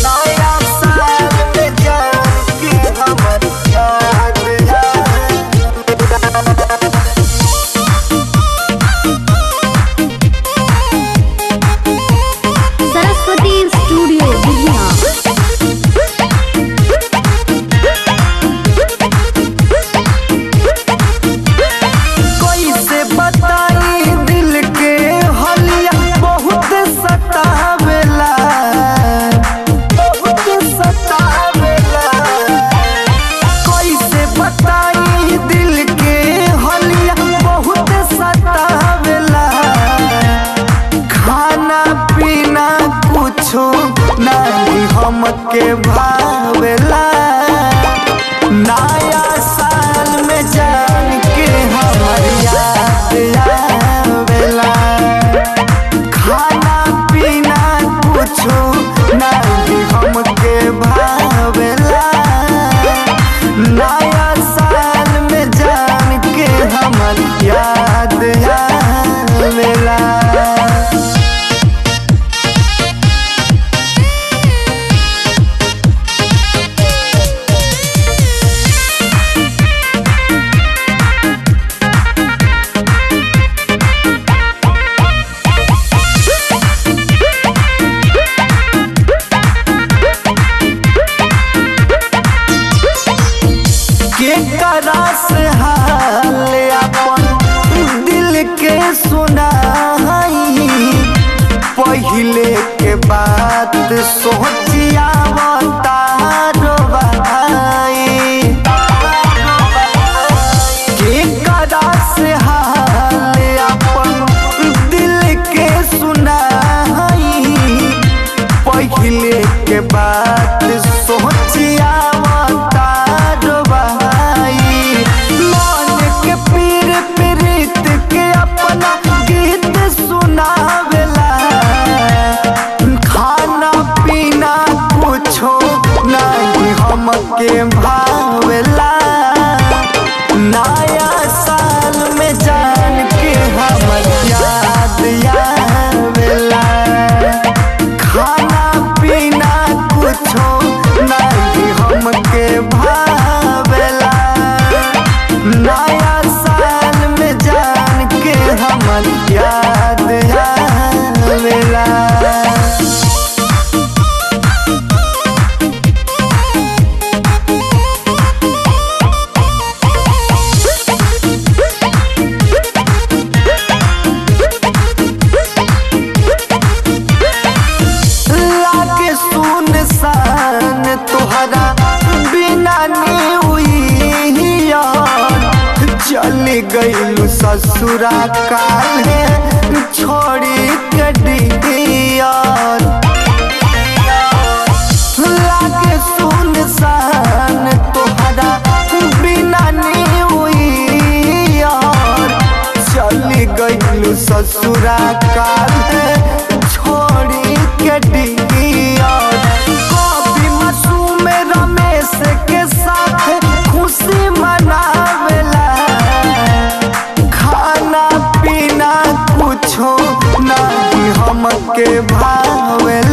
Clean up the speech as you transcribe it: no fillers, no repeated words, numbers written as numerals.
नया साल में जान के हमर याद सरस्वती स्टूडियो दिल्ली। कैसे बताई दिल के हलिया बहुत सतावेला, बहुत सतावेला। कैसे बताई दिल के हलिया बहुत सतावेला। खाना पीना कुछो नहीं हमके भावेला। नया साल में जान के हमर याद आवेला। खाना पीना कुछो नहीं हमके भावेला। नया साल में जान के हमर याद आवेला। केकरा से हाल अपन दिल के सुनाई। पहिले के बात सोचिया केकरा से हाल अपन दिल के सुनाई। पहिले के बात सोचिया के भावेला। नया साल में जान के हमर याद आवेला। खाना पीना कुछो नहीं हमके भावेला। नया साल में जान के हमर याद आवेला। तोहरा बिना चली गई ससुरा काले छोड़ी के डियर। लागे सुनसान तोहरा बिना चली गई ससुरा काले छोड़ी के डियर। के साथ खुशी मनावेला। खाना पीना कुछो नहीं हमके भावेला।